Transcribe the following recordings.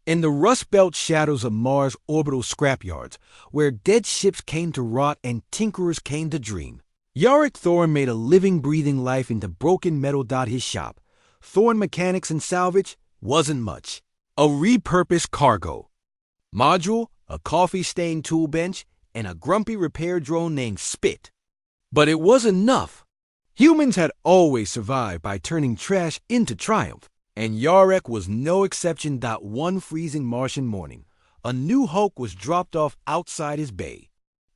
In the rust-belt shadows of Mars' orbital scrapyards, where dead ships came to rot and tinkerers came to dream, Yarick Thorne made a living, breathing life into broken metal. His shop, Thorne Mechanics and Salvage, wasn't much. A repurposed cargo module, a coffee-stained tool bench, and a grumpy repair drone named Spit. But it wasn't enough. Humans had always survived by turning trash into triumph, and Yarick was no exception. One freezing Martian morning, a new hulk was dropped off outside his bay.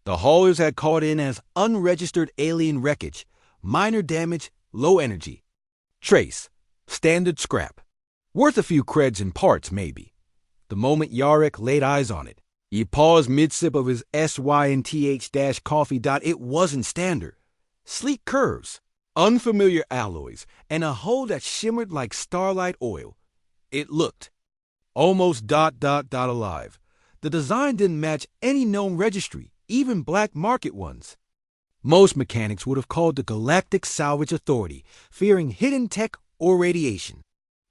The haulers had called in as unregistered alien wreckage, minor damage, low energy. Trace, standard scrap. Worth a few creds in parts, maybe. The moment Yarick laid eyes on it, he paused mid-sip of his SYNTH-coffee. It wasn't standard. Sleek curves, unfamiliar alloys, and a hull that shimmered like starlight oil. It looked almost alive. The design didn't match any known registry, even black market ones. Most mechanics would have called the Galactic Salvage Authority, fearing hidden tech or radiation.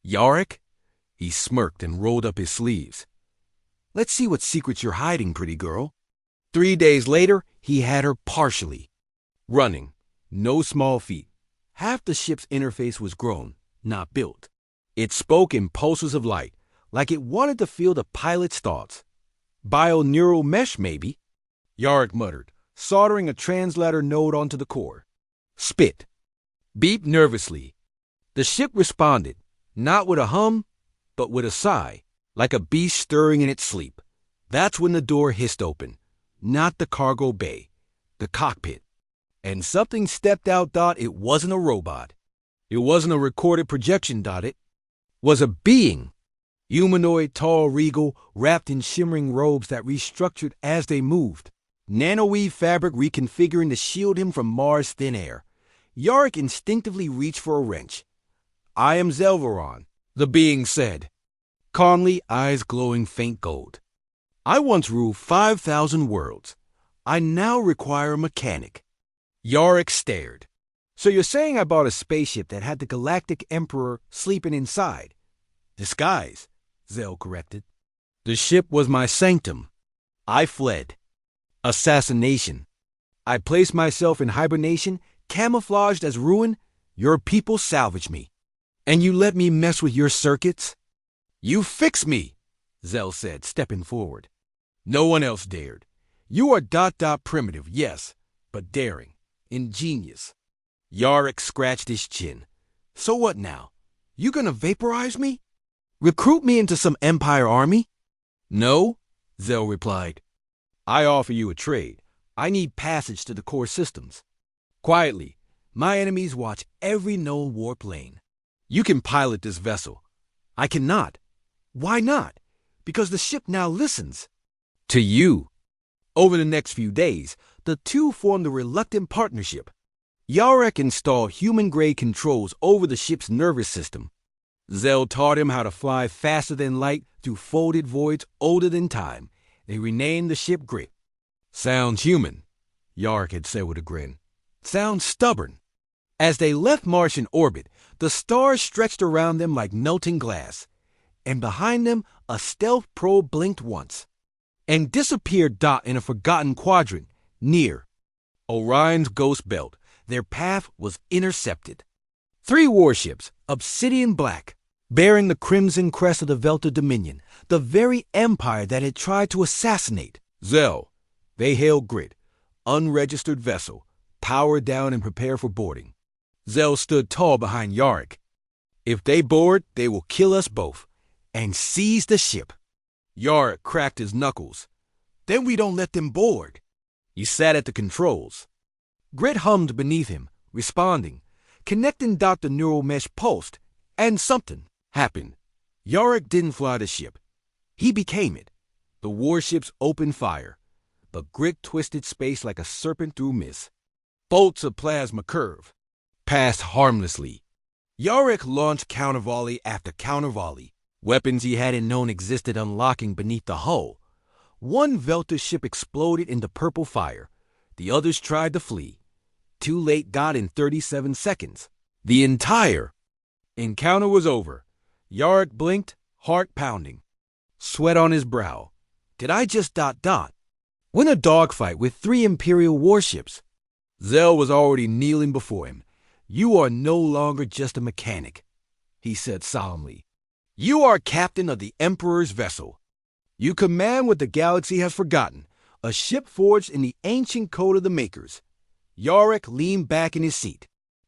Yarick? He smirked and rolled up his sleeves. Let's see what secrets you're hiding, pretty girl. 3 days later, he had her partially running. No small feat. Half the ship's interface was grown, not built. It spoke in pulses of light, like it wanted to feel the pilot's thoughts. Bio-neural mesh, maybe? Yarick muttered, soldering a translator node onto the core. Spit. Beeped nervously. The ship responded, not with a hum, but with a sigh, like a beast stirring in its sleep. That's when the door hissed open. Not the cargo bay, the cockpit. And something stepped out. It wasn't a robot. It wasn't a recorded projection. It was a being. Humanoid, tall, regal, wrapped in shimmering robes that restructured as they moved. Nanoweave fabric reconfiguring to shield him from Mars' thin air. Yarick instinctively reached for a wrench. I am Zelveron, the being said, calmly, eyes glowing faint gold. I once ruled 5,000 worlds. I now require a mechanic. Yarick stared. So you're saying I bought a spaceship that had the Galactic Emperor sleeping inside? Disguise, Zell corrected. The ship was my sanctum. I fled. Assassination. I placed myself in hibernation, camouflaged as ruin. Your people salvaged me. And you let me mess with your circuits? You fix me, Zell said, stepping forward. No one else dared. You are primitive, yes, but daring. Ingenious. Yarick scratched his chin. So what now? You gonna vaporize me? Recruit me into some Empire army? No, Zell replied. I offer you a trade. I need passage to the core systems. Quietly, my enemies watch every known warp lane. You can pilot this vessel. I cannot. Why not? Because the ship now listens. To you. Over the next few days, the two formed a reluctant partnership. Yarick installed human-grade controls over the ship's nervous system. Zell taught him how to fly faster than light through folded voids older than time. They renamed the ship Grit. Sounds human, Yarick had said with a grin. Sounds stubborn. As they left Martian orbit, the stars stretched around them like melting glass. And behind them, a stealth probe blinked once and disappeared. In a forgotten quadrant, near Orion's ghost belt. Their path was intercepted. 3 warships, obsidian black, bearing the crimson crest of the Velta Dominion, the very empire that had tried to assassinate Zell. They hailed Grit, unregistered vessel, power down and prepare for boarding. Zell stood tall behind Yarick. If they board, they will kill us both and seize the ship. Yarick cracked his knuckles. Then we don't let them board. He sat at the controls. Grit hummed beneath him, responding, connecting. The neural mesh pulsed, and something happened. Yarick didn't fly the ship. He became it. The warships opened fire. The Grit twisted space like a serpent through mist. Bolts of plasma curve passed harmlessly. Yarick launched counter-volley after counter-volley. Weapons he hadn't known existed unlocking beneath the hull. One Velta ship exploded into purple fire. The others tried to flee. Too late. In 37 seconds. The entire encounter was over. Yarick blinked, heart pounding. sweat on his brow. Did I just ... Win a dogfight with 3 Imperial warships? Zell was already kneeling before him. You are no longer just a mechanic, he said solemnly. You are captain of the Emperor's vessel. You command what the galaxy has forgotten, a ship forged in the ancient code of the Makers. Yarick leaned back in his seat.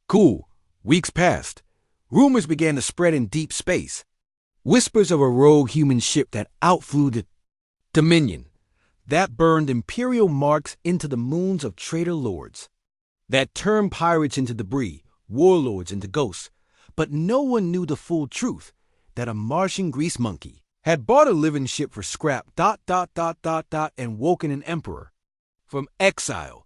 Cool. Weeks passed. Rumors began to spread in deep space. Whispers of a rogue human ship that outflew the Dominion, that burned Imperial marks into the moons of traitor lords, that turned pirates into debris, warlords into ghosts. But no one knew the full truth, that a Martian grease monkey had bought a living ship for scrap ... and woken an emperor from exile